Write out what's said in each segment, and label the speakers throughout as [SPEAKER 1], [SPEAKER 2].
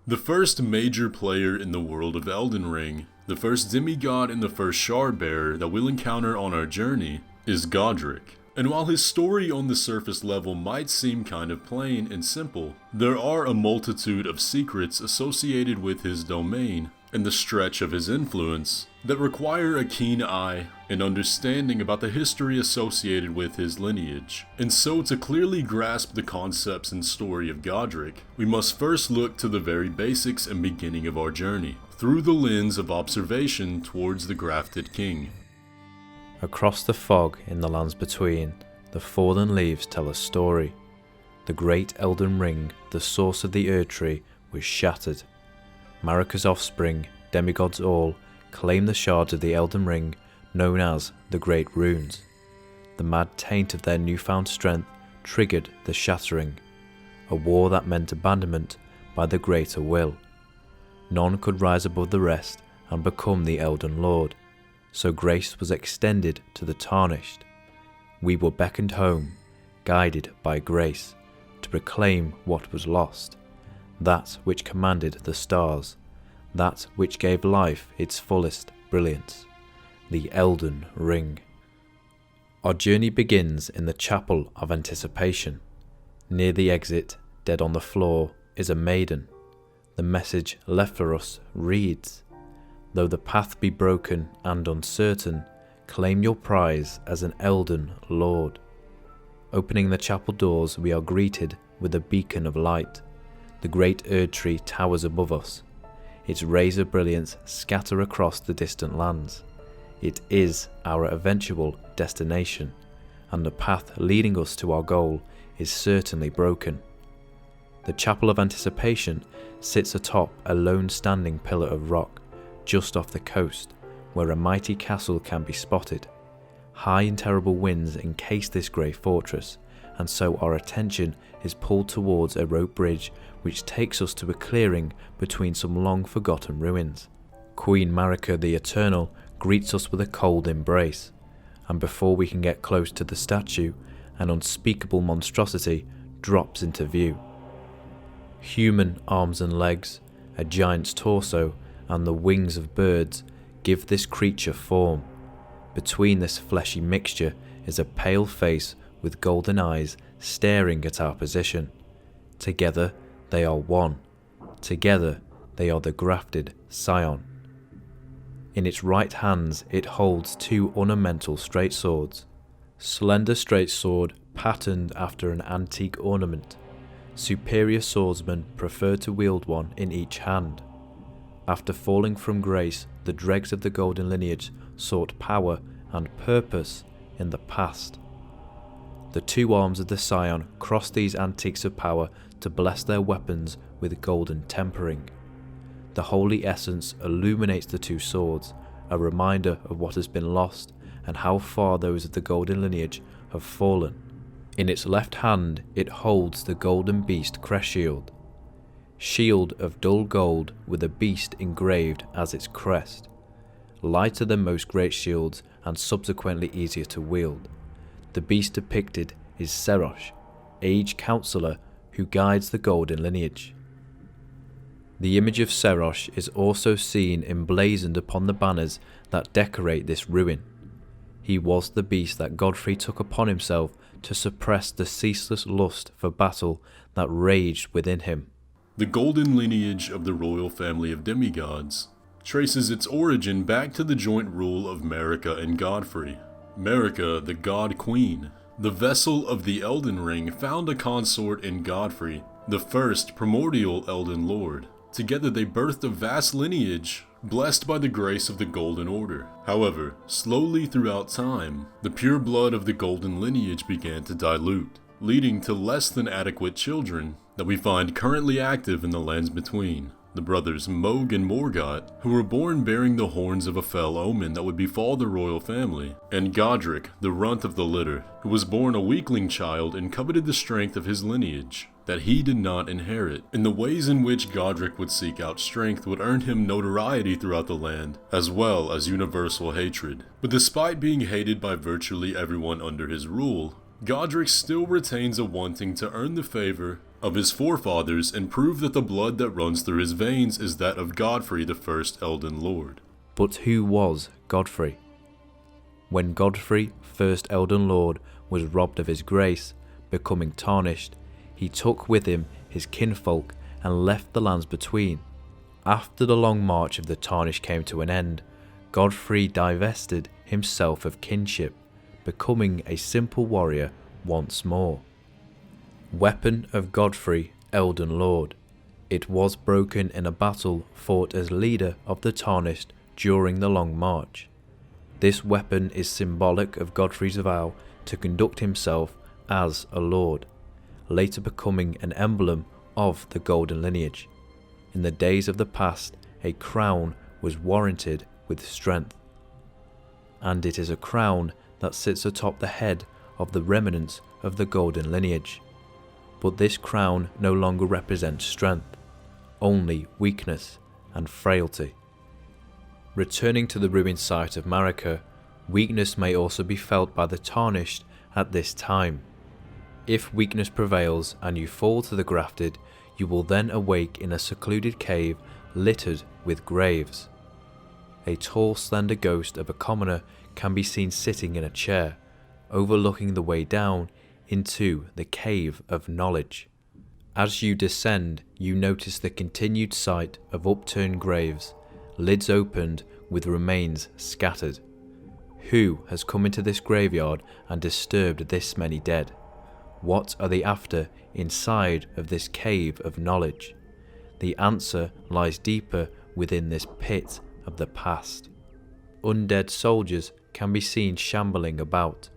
[SPEAKER 1] The first major player in the world of Elden Ring, the first demigod and the first shardbearer that we'll encounter on our journey, is Godrick. And while his story on the surface level might seem kind of plain and simple, there are a multitude of secrets associated with his domain and the stretch of his influence that require a keen eye and understanding about the history associated with his lineage. And so to clearly grasp the concepts and story of Godrick, we must first look to the very basics and beginning of our journey, through the lens of observation towards the Grafted King.
[SPEAKER 2] Across the fog in the lands between, the fallen leaves tell a story. The great Elden Ring, the source of the Erd Tree, was shattered. Marika's offspring, demigods all, claim the shards of the Elden Ring, known as the Great Runes. The mad taint of their newfound strength triggered the shattering, a war that meant abandonment by the greater will. None could rise above the rest and become the Elden Lord, so grace was extended to the tarnished. We were beckoned home, guided by grace, to proclaim what was lost, that which commanded the stars, that which gave life its fullest brilliance, the Elden Ring. Our journey begins in the Chapel of Anticipation. Near the exit, dead on the floor, is a maiden. The message left for us reads, "Though the path be broken and uncertain, claim your prize as an Elden Lord." Opening the chapel doors, we are greeted with a beacon of light. The great Erd Tree towers above us. Its rays of brilliance scatter across the distant lands. It is our eventual destination, and the path leading us to our goal is certainly broken. The Chapel of Anticipation sits atop a lone standing pillar of rock, just off the coast, where a mighty castle can be spotted. High and terrible winds encase this grey fortress, and so our attention is pulled towards a rope bridge which takes us to a clearing between some long-forgotten ruins. Queen Marika the Eternal greets us with a cold embrace, and before we can get close to the statue, an unspeakable monstrosity drops into view. Human arms and legs, a giant's torso, and the wings of birds give this creature form. Between this fleshy mixture is a pale face with golden eyes staring at our position. Together they are one. Together they are the grafted scion. In its right hands it holds two ornamental straight swords. Slender straight sword patterned after an antique ornament. Superior swordsmen prefer to wield one in each hand. After falling from grace, the dregs of the Golden Lineage sought power and purpose in the past. The two arms of the scion cross these antiques of power to bless their weapons with golden tempering. The holy essence illuminates the two swords, a reminder of what has been lost and how far those of the Golden Lineage have fallen. In its left hand it holds the golden beast crest shield. Shield of dull gold with a beast engraved as its crest. Lighter than most great shields and subsequently easier to wield. The beast depicted is Serosh, Age Counselor who guides the Golden Lineage. The image of Serosh is also seen emblazoned upon the banners that decorate this ruin. He was the beast that Godfrey took upon himself to suppress the ceaseless lust for battle that raged within him.
[SPEAKER 1] The Golden Lineage of the royal family of demigods traces its origin back to the joint rule of Marika and Godfrey. Marika, the God Queen, the vessel of the Elden Ring, found a consort in Godfrey, the first primordial Elden Lord. Together they birthed a vast lineage, blessed by the grace of the Golden Order. However, slowly throughout time, the pure blood of the Golden Lineage began to dilute, leading to less than adequate children that we find currently active in the lands between. The brothers Mohg and Morgott, who were born bearing the horns of a fell omen that would befall the royal family, and Godrick, the runt of the litter, who was born a weakling child and coveted the strength of his lineage that he did not inherit. And the ways in which Godrick would seek out strength would earn him notoriety throughout the land, as well as universal hatred. But despite being hated by virtually everyone under his rule, Godrick still retains a wanting to earn the favor of his forefathers and prove that the blood that runs through his veins is that of Godfrey, the first Elden Lord.
[SPEAKER 2] But who was Godfrey? When Godfrey, first Elden Lord, was robbed of his grace, becoming tarnished, he took with him his kinfolk and left the lands between. After the long march of the tarnished came to an end, Godfrey divested himself of kinship, becoming a simple warrior once more. Weapon of Godfrey, Elden Lord. It was broken in a battle fought as leader of the tarnished during the long march. This weapon is symbolic of Godfrey's vow to conduct himself as a lord, later becoming an emblem of the Golden Lineage. In the days of the past, a crown was warranted with strength, and it is a crown that sits atop the head of the remnants of the Golden Lineage. But this crown no longer represents strength, only weakness and frailty. Returning to the ruined site of Marika, weakness may also be felt by the tarnished at this time. If weakness prevails and you fall to the grafted, you will then awake in a secluded cave littered with graves. A tall, slender ghost of a commoner can be seen sitting in a chair, overlooking the way down into the Cave of Knowledge. As you descend, you notice the continued sight of upturned graves, lids opened with remains scattered. Who has come into this graveyard and disturbed this many dead? What are they after inside of this Cave of Knowledge? The answer lies deeper within this pit of the past. Undead soldiers can be seen shambling about,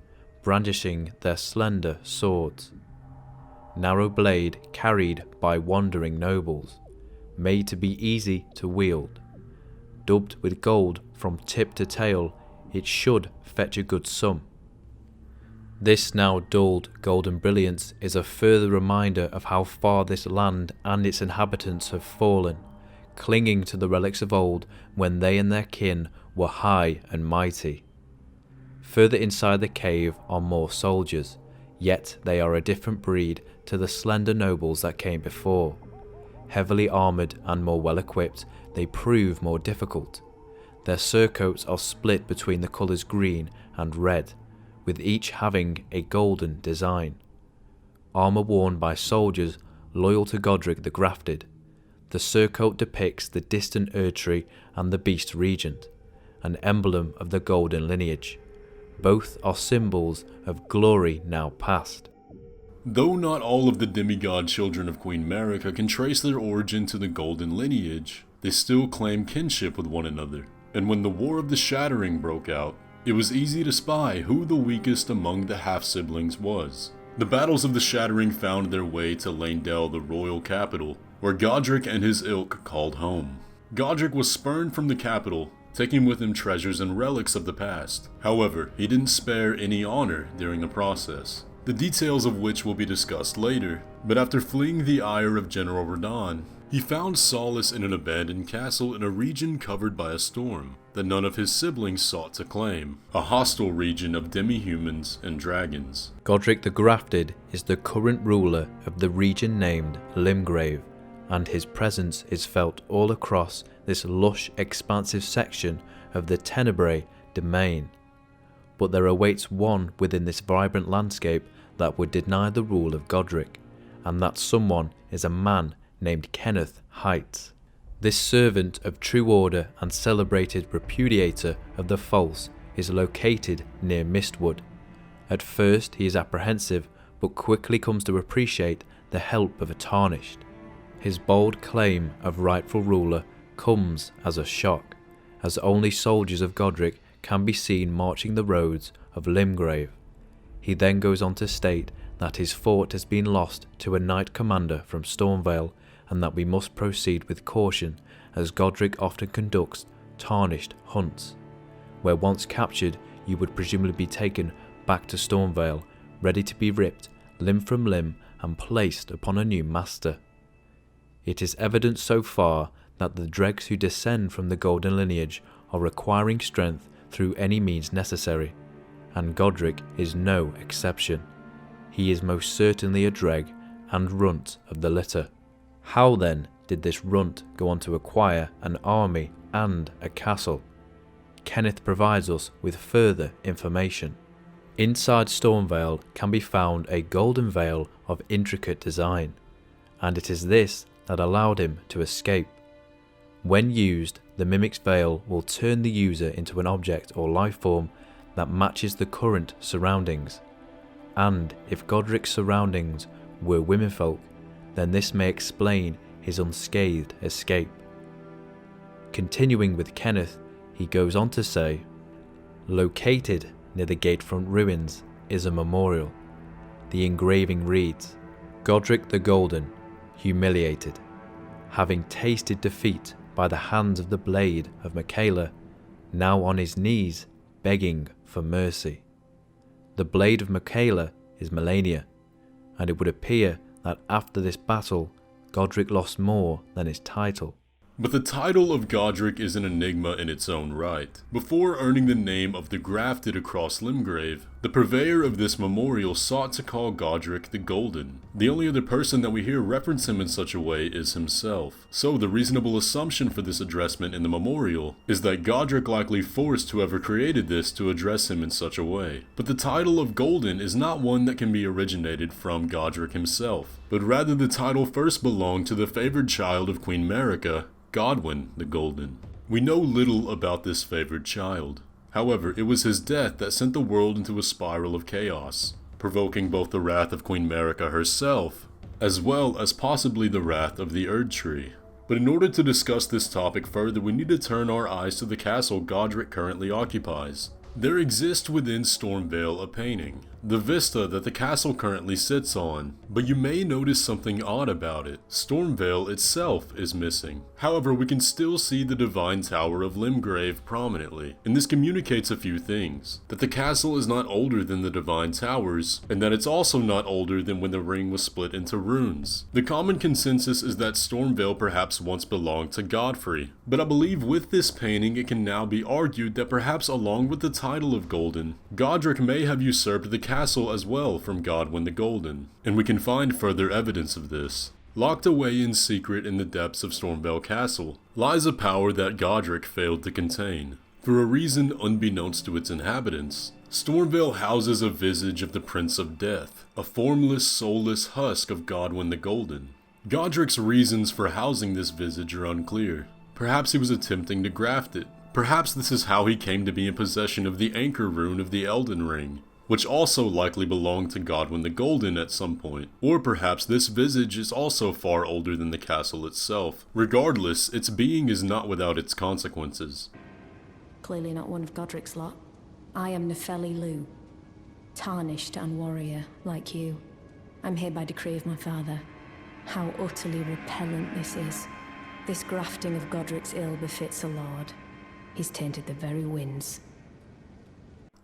[SPEAKER 2] brandishing their slender swords. Narrow blade carried by wandering nobles, made to be easy to wield. Dubbed with gold from tip to tail, it should fetch a good sum. This now dulled golden brilliance is a further reminder of how far this land and its inhabitants have fallen, clinging to the relics of old when they and their kin were high and mighty. Further inside the cave are more soldiers, yet they are a different breed to the slender nobles that came before. Heavily armoured and more well equipped, they prove more difficult. Their surcoats are split between the colours green and red, with each having a golden design. Armour worn by soldiers loyal to Godrick the Grafted. The surcoat depicts the distant Erdtree and the Beast Regent, an emblem of the Golden Lineage. Both are symbols of glory now past.
[SPEAKER 1] Though not all of the demigod children of Queen Marika can trace their origin to the Golden Lineage, they still claim kinship with one another. And when the War of the Shattering broke out, it was easy to spy who the weakest among the half-siblings was. The battles of the Shattering found their way to Leyndell, the royal capital, where Godrick and his ilk called home. Godrick was spurned from the capital, taking with him treasures and relics of the past. However, he didn't spare any honor during the process, the details of which will be discussed later. But after fleeing the ire of General Radahn, he found solace in an abandoned castle in a region covered by a storm that none of his siblings sought to claim, a hostile region of demi-humans and dragons.
[SPEAKER 2] Godrick the Grafted is the current ruler of the region named Limgrave, and his presence is felt all across this lush, expansive section of the Tenebrae domain. But there awaits one within this vibrant landscape that would deny the rule of Godrick, and that someone is a man named Kenneth Heights. This servant of true order and celebrated repudiator of the false is located near Mistwood. At first he is apprehensive, but quickly comes to appreciate the help of a tarnished. His bold claim of rightful ruler comes as a shock, as only soldiers of Godrick can be seen marching the roads of Limgrave. He then goes on to state that his fort has been lost to a knight commander from Stormville, and that we must proceed with caution, as Godrick often conducts tarnished hunts, where once captured you would presumably be taken back to Stormville, ready to be ripped limb from limb and placed upon a new master. It is evident so far that the dregs who descend from the Golden Lineage are requiring strength through any means necessary, and Godrick is no exception. He is most certainly a dreg, and runt of the litter. How then did this runt go on to acquire an army and a castle? Kenneth provides us with further information. Inside Stormville can be found a golden veil of intricate design, and it is this that allowed him to escape. When used, the Mimic's Veil will turn the user into an object or life form that matches the current surroundings. And if Godrick's surroundings were womenfolk, then this may explain his unscathed escape. Continuing with Kenneth, he goes on to say, located near the gatefront ruins is a memorial. The engraving reads, Godrick the Golden, humiliated, having tasted defeat by the hands of the blade of Michaela, now on his knees begging for mercy. The blade of Michaela is Melania, and it would appear that after this battle, Godrick lost more than his title.
[SPEAKER 1] But the title of Godrick is an enigma in its own right. Before earning the name of the Grafted across Limgrave, the purveyor of this memorial sought to call Godrick the Golden. The only other person that we hear reference him in such a way is himself. So the reasonable assumption for this addressment in the memorial is that Godrick likely forced whoever created this to address him in such a way. But the title of Golden is not one that can be originated from Godrick himself, but rather the title first belonged to the favored child of Queen Marika, Godwyn the Golden. We know little about this favored child. However, it was his death that sent the world into a spiral of chaos, provoking both the wrath of Queen Marika herself, as well as possibly the wrath of the Erdtree. But in order to discuss this topic further, we need to turn our eyes to the castle Godrick currently occupies. There exists within Stormville a painting, the vista that the castle currently sits on, but you may notice something odd about it. Stormville itself is missing. However, we can still see the Divine Tower of Limgrave prominently, and this communicates a few things. That the castle is not older than the Divine Towers, and that it's also not older than when the ring was split into runes. The common consensus is that Stormville perhaps once belonged to Godfrey, but I believe with this painting it can now be argued that perhaps along with the title of Golden, Godrick may have usurped the castle as well from Godwyn the Golden, and we can find further evidence of this. Locked away in secret in the depths of Stormville Castle lies a power that Godrick failed to contain. For a reason unbeknownst to its inhabitants, Stormville houses a visage of the Prince of Death, a formless, soulless husk of Godwyn the Golden. Godrick's reasons for housing this visage are unclear. Perhaps he was attempting to graft it. Perhaps this is how he came to be in possession of the Anchor Rune of the Elden Ring, which also likely belonged to Godwyn the Golden at some point. Or perhaps this visage is also far older than the castle itself. Regardless, its being is not without its consequences.
[SPEAKER 3] Clearly not one of Godrick's lot. I am Nefeli Lu, tarnished and warrior, like you. I'm here by decree of my father. How utterly repellent this is. This grafting of Godrick's ill befits a lord. He's tainted the very winds.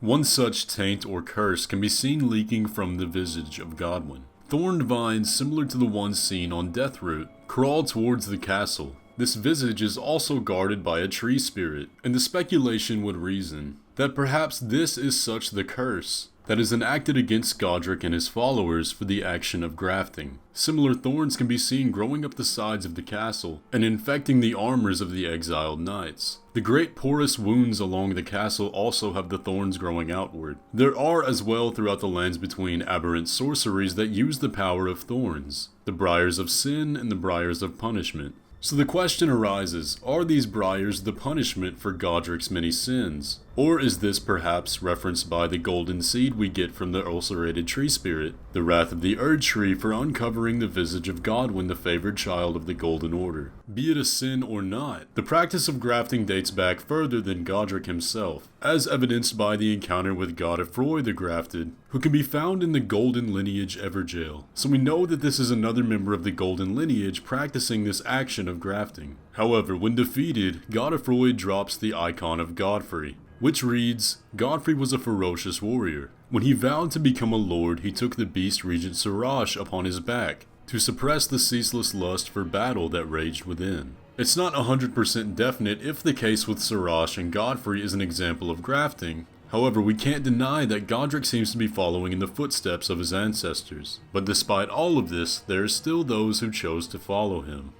[SPEAKER 1] One such taint or curse can be seen leaking from the visage of Godwyn. Thorned vines similar to the ones seen on Deathroot crawl towards the castle. This visage is also guarded by a tree spirit, and the speculation would reason that perhaps this is such the curse that is enacted against Godrick and his followers for the action of grafting. Similar thorns can be seen growing up the sides of the castle and infecting the armors of the exiled knights. The great porous wounds along the castle also have the thorns growing outward. There are as well throughout the lands between aberrant sorceries that use the power of thorns, the briars of sin and the briars of punishment. So the question arises, are these briars the punishment for Godrick's many sins? Or is this perhaps referenced by the golden seed we get from the ulcerated tree spirit, the wrath of the Erdtree for uncovering the visage of Godwyn, the favored child of the Golden Order? Be it a sin or not, the practice of grafting dates back further than Godrick himself, as evidenced by the encounter with Godfrey the Grafted, who can be found in the Golden Lineage Everjail. So we know that this is another member of the Golden Lineage practicing this action of grafting. However, when defeated, Godfrey drops the icon of Godfrey, which reads, Godfrey was a ferocious warrior. When he vowed to become a lord, he took the beast regent Siraj upon his back to suppress the ceaseless lust for battle that raged within. It's not 100% definite if the case with Siraj and Godfrey is an example of grafting, However, we can't deny that Godrick seems to be following in the footsteps of his ancestors, but despite all of this, there are still those who chose to follow him.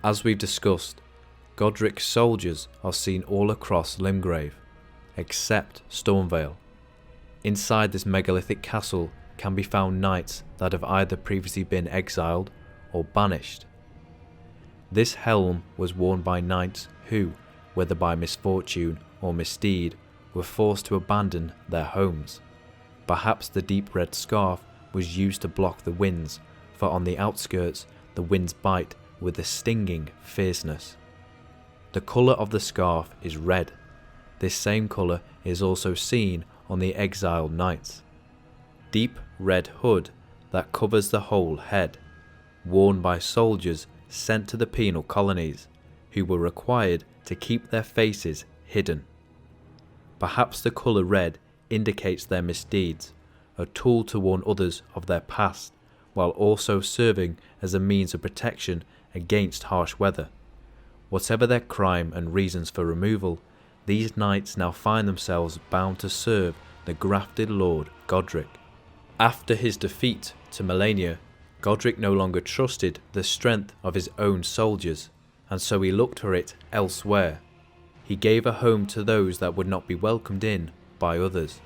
[SPEAKER 2] As we've discussed, Godrick's soldiers are seen all across Limgrave, except Stormville. Inside this megalithic castle can be found knights that have either previously been exiled or banished. This helm was worn by knights who, whether by misfortune or misdeed, were forced to abandon their homes. Perhaps the deep red scarf was used to block the winds, for on the outskirts the winds bite with a stinging fierceness. The colour of the scarf is red. This same colour is also seen on the exiled knights. Deep red hood that covers the whole head, worn by soldiers sent to the penal colonies, who were required to keep their faces hidden. Perhaps the colour red indicates their misdeeds, a tool to warn others of their past, while also serving as a means of protection against harsh weather. Whatever their crime and reasons for removal, these knights now find themselves bound to serve the grafted lord Godrick. After his defeat to Melania, Godrick no longer trusted the strength of his own soldiers, and so he looked for it elsewhere. He gave a home to those that would not be welcomed in by others.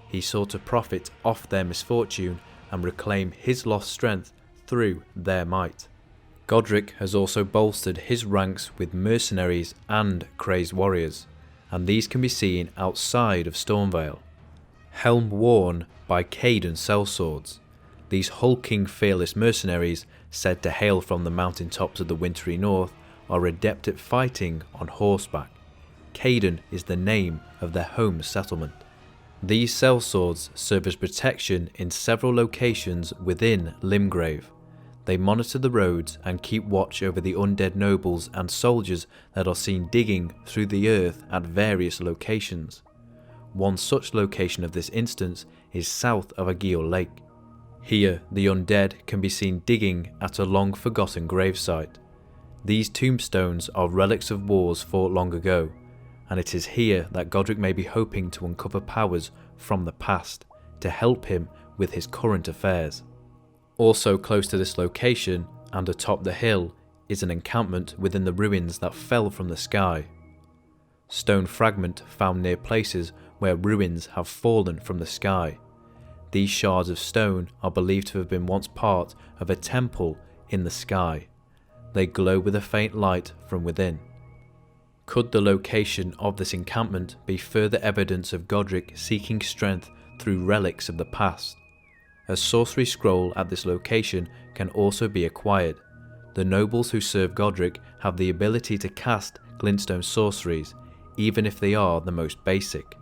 [SPEAKER 2] He sought to profit off their misfortune and reclaim his lost strength through their might. Godrick has also bolstered his ranks with mercenaries and crazed warriors, and these can be seen outside of Stormville. Helm worn by Caden sellswords, these hulking fearless mercenaries, said to hail from the mountaintops of the wintry north, are adept at fighting on horseback. Caden is the name of their home settlement. These sellswords serve as protection in several locations within Limgrave. They monitor the roads and keep watch over the undead nobles and soldiers that are seen digging through the earth at various locations. One such location of this instance is south of Agiel Lake. Here, the undead can be seen digging at a long-forgotten gravesite. These tombstones are relics of wars fought long ago, and it is here that Godrick may be hoping to uncover powers from the past to help him with his current affairs. Also close to this location, and atop the hill, is an encampment within the ruins that fell from the sky. Stone fragment found near places where ruins have fallen from the sky. These shards of stone are believed to have been once part of a temple in the sky. They glow with a faint light from within. Could the location of this encampment be further evidence of Godrick seeking strength through relics of the past? A sorcery scroll at this location can also be acquired. The nobles who serve Godrick have the ability to cast glintstone sorceries, even if they are the most basic.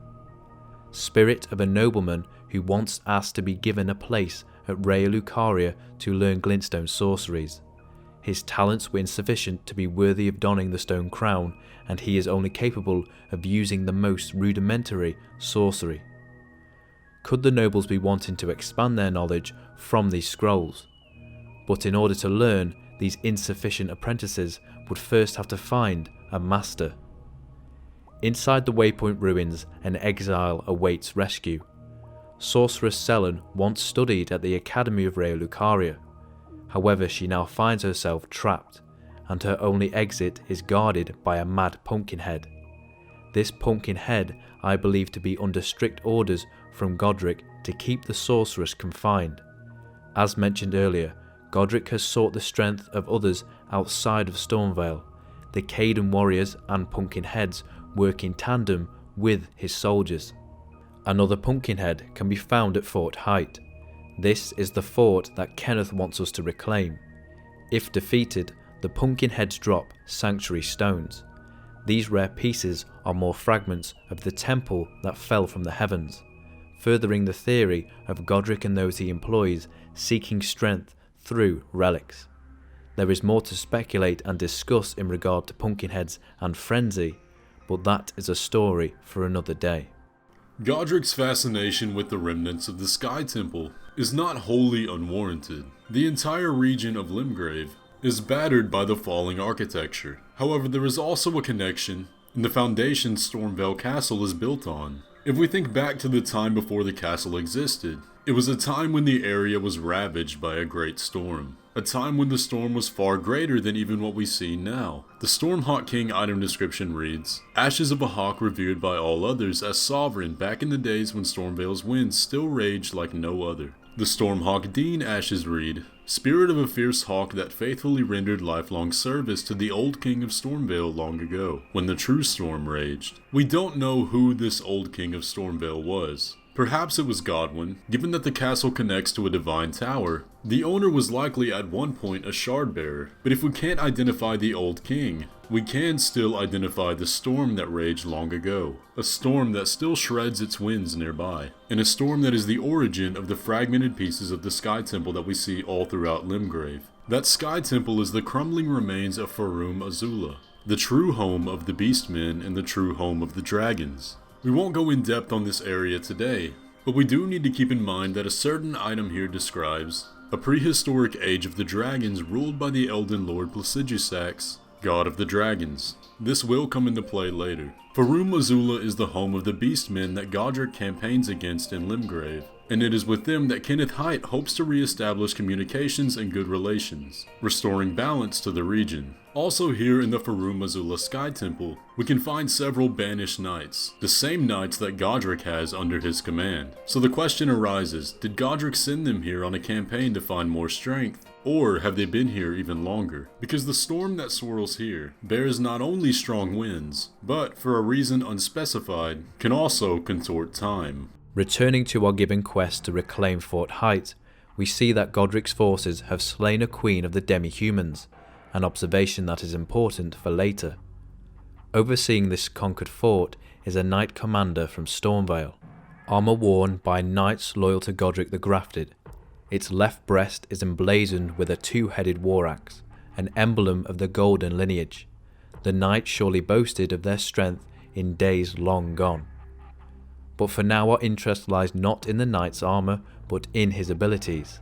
[SPEAKER 2] Spirit of a nobleman who once asked to be given a place at Raya Lucaria to learn glintstone sorceries. His talents were insufficient to be worthy of donning the stone crown, and he is only capable of using the most rudimentary sorcery. Could the nobles be wanting to expand their knowledge from these scrolls? But in order to learn, these insufficient apprentices would first have to find a master. Inside the Waypoint ruins, an exile awaits rescue. Sorceress Selen once studied at the Academy of Raya Lucaria. However, she now finds herself trapped, and her only exit is guarded by a mad pumpkinhead. This pumpkinhead I believe to be under strict orders from Godrick to keep the sorceress confined. As mentioned earlier, Godrick has sought the strength of others outside of Stormville. The Caden warriors and pumpkinheads work in tandem with his soldiers. Another pumpkinhead can be found at Fort Height. This is the fort that Kenneth wants us to reclaim. If defeated, the pumpkinheads drop sanctuary stones. These rare pieces are more fragments of the temple that fell from the heavens, furthering the theory of Godrick and those he employs seeking strength through relics. There is more to speculate and discuss in regard to pumpkinheads and frenzy, but that is a story for another day.
[SPEAKER 1] Godrick's fascination with the remnants of the Sky Temple is not wholly unwarranted. The entire region of Limgrave is battered by the falling architecture. However, there is also a connection in the foundation Stormville Castle is built on. If we think back to the time before the castle existed, it was a time when the area was ravaged by a great storm. A time when the storm was far greater than even what we see now. The Stormhawk King item description reads, "Ashes of a hawk revered by all others as sovereign back in the days when Stormvale's winds still raged like no other." The Stormhawk Dean ashes read, "Spirit of a fierce hawk that faithfully rendered lifelong service to the old king of Stormvale long ago, when the true storm raged." We don't know who this old king of Stormvale was. Perhaps it was Godwin. Given that the castle connects to a divine tower, the owner was likely at one point a shard bearer. But if we can't identify the old king, we can still identify the storm that raged long ago. A storm that still shreds its winds nearby. And a storm that is the origin of the fragmented pieces of the Sky Temple that we see all throughout Limgrave. That Sky Temple is the crumbling remains of Farum Azula, the true home of the Beastmen and the true home of the dragons. We won't go in depth on this area today, but we do need to keep in mind that a certain item here describes a prehistoric age of the dragons ruled by the Elden Lord Placidusax, god of the dragons. This will come into play later. Farum Azula is the home of the beastmen that Godrick campaigns against in Limgrave, and it is with them that Kenneth Haidt hopes to re-establish communications and good relations, restoring balance to the region. Also here in the Farum Azula Sky Temple, we can find several banished knights, the same knights that Godrick has under his command. So the question arises, did Godrick send them here on a campaign to find more strength? Or have they been here even longer? Because the storm that swirls here bears not only strong winds, but for a reason unspecified, can also contort time.
[SPEAKER 2] Returning to our given quest to reclaim Fort Haight, we see that Godrick's forces have slain a queen of the demi-humans, an observation that is important for later. Overseeing this conquered fort is a knight commander from Stormvale, armour worn by knights loyal to Godrick the Grafted. Its left breast is emblazoned with a two-headed war axe, an emblem of the Golden Lineage. The knights surely boasted of their strength in days long gone. But for now our interest lies not in the knight's armour, but in his abilities.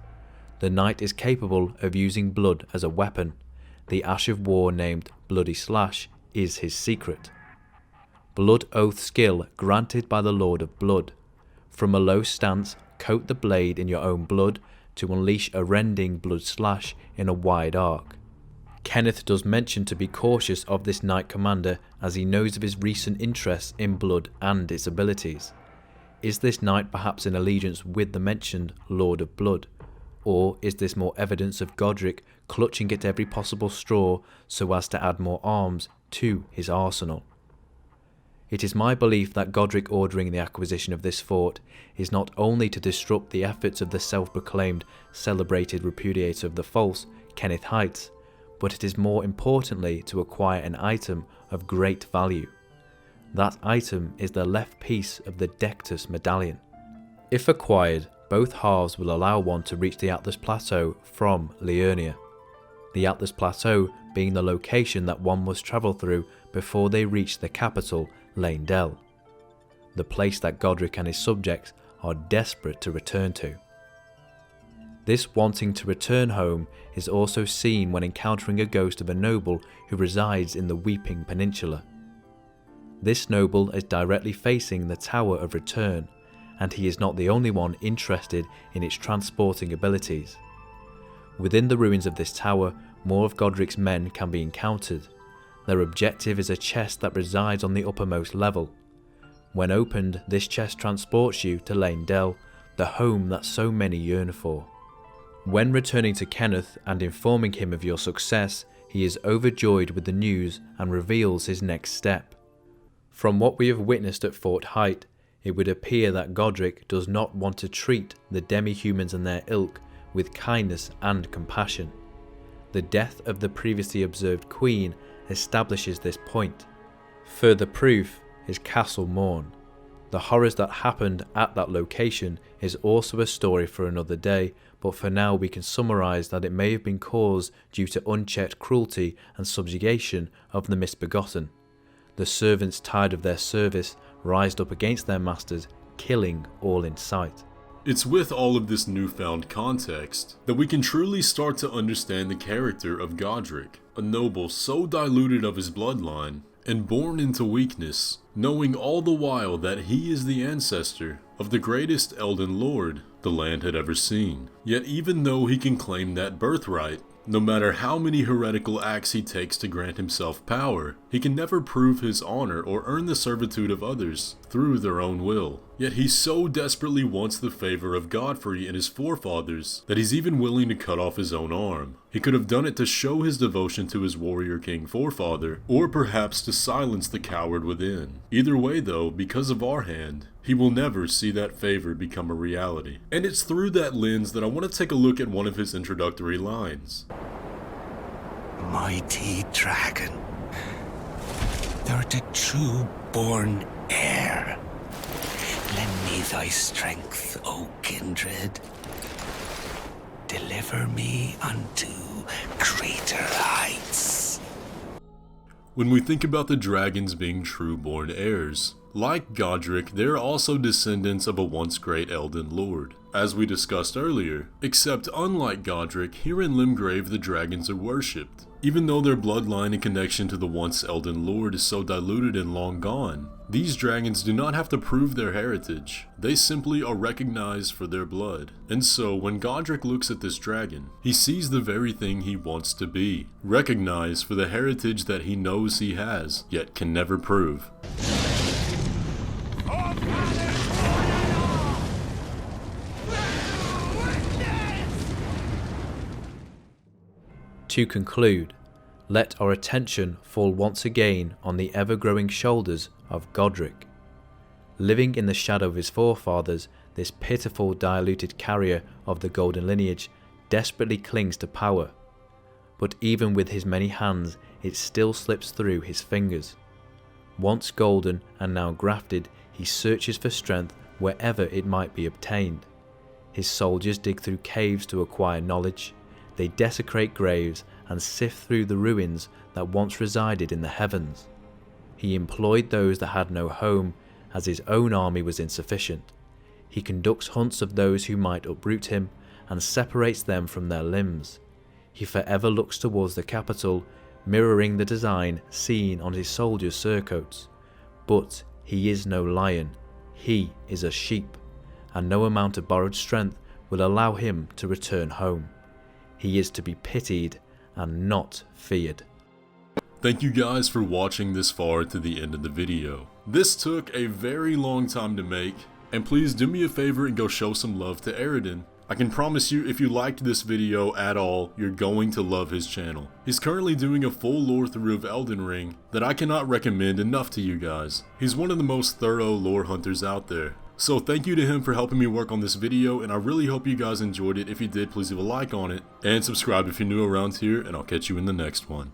[SPEAKER 2] The knight is capable of using blood as a weapon. The ash of war named Bloody Slash is his secret. Blood Oath skill granted by the Lord of Blood. From a low stance, coat the blade in your own blood to unleash a rending blood slash in a wide arc. Kenneth does mention to be cautious of this knight commander as he knows of his recent interest in blood and its abilities. Is this knight perhaps in allegiance with the mentioned Lord of Blood? Or is this more evidence of Godrick clutching at every possible straw so as to add more arms to his arsenal? It is my belief that Godrick ordering the acquisition of this fort is not only to disrupt the efforts of the self-proclaimed, celebrated repudiator of the false, Kenneth Haidt, but it is more importantly to acquire an item of great value. That item is the left piece of the Dectus medallion. If acquired, both halves will allow one to reach the Atlas Plateau from Liurnia. The Atlas Plateau being the location that one must travel through before they reach the capital, Leyndell, the place that Godrick and his subjects are desperate to return to. This wanting to return home is also seen when encountering a ghost of a noble who resides in the Weeping Peninsula. This noble is directly facing the Tower of Return, and he is not the only one interested in its transporting abilities. Within the ruins of this tower, more of Godrick's men can be encountered. Their objective is a chest that resides on the uppermost level. When opened, this chest transports you to Leyndell, the home that so many yearn for. When returning to Kenneth and informing him of your success, he is overjoyed with the news and reveals his next step. From what we have witnessed at Fort Haight, it would appear that Godrick does not want to treat the demi-humans and their ilk with kindness and compassion. The death of the previously observed queen establishes this point. Further proof is Castle Morn. The horrors that happened at that location is also a story for another day, but for now we can summarise that it may have been caused due to unchecked cruelty and subjugation of the misbegotten. The servants, tired of their service, rised up against their masters, killing all in sight.
[SPEAKER 1] It's with all of this newfound context that we can truly start to understand the character of Godrick, a noble so diluted of his bloodline, and born into weakness, knowing all the while that he is the ancestor of the greatest Elden Lord the land had ever seen. Yet even though he can claim that birthright, no matter how many heretical acts he takes to grant himself power, he can never prove his honor or earn the servitude of others through their own will. Yet he so desperately wants the favor of Godfrey and his forefathers that he's even willing to cut off his own arm. He could have done it to show his devotion to his warrior king forefather, or perhaps to silence the coward within. Either way though, because of our hand, he will never see that favor become a reality. And it's through that lens that I want to take a look at one of his introductory lines.
[SPEAKER 4] Mighty dragon, thou'rt a true-born heir. Lend me thy strength, O kindred. Deliver me unto greater heights.
[SPEAKER 1] When we think about the dragons being true-born heirs, like Godrick, they are also descendants of a once great Elden Lord, as we discussed earlier, except unlike Godrick, here in Limgrave the dragons are worshipped. Even though their bloodline and connection to the once Elden Lord is so diluted and long gone, these dragons do not have to prove their heritage, they simply are recognized for their blood. And so when Godrick looks at this dragon, he sees the very thing he wants to be, recognized for the heritage that he knows he has, yet can never prove.
[SPEAKER 2] To conclude, let our attention fall once again on the ever-growing shoulders of Godrick. Living in the shadow of his forefathers, this pitiful diluted carrier of the Golden Lineage desperately clings to power. But even with his many hands, it still slips through his fingers. Once golden and now grafted, he searches for strength wherever it might be obtained. His soldiers dig through caves to acquire knowledge. They desecrate graves and sift through the ruins that once resided in the heavens. He employed those that had no home, as his own army was insufficient. He conducts hunts of those who might uproot him, and separates them from their limbs. He forever looks towards the capital, mirroring the design seen on his soldiers' surcoats. But he is no lion, he is a sheep, and no amount of borrowed strength will allow him to return home. He is to be pitied and not feared.
[SPEAKER 1] Thank you guys for watching this far to the end of the video. This took a very long time to make, and please do me a favor and go show some love to Eredin. I can promise you, if you liked this video at all, you're going to love his channel. He's currently doing a full lore through of Elden Ring that I cannot recommend enough to you guys. He's one of the most thorough lore hunters out there. So thank you to him for helping me work on this video, and I really hope you guys enjoyed it. If you did, please leave a like on it, and subscribe if you're new around here, and I'll catch you in the next one.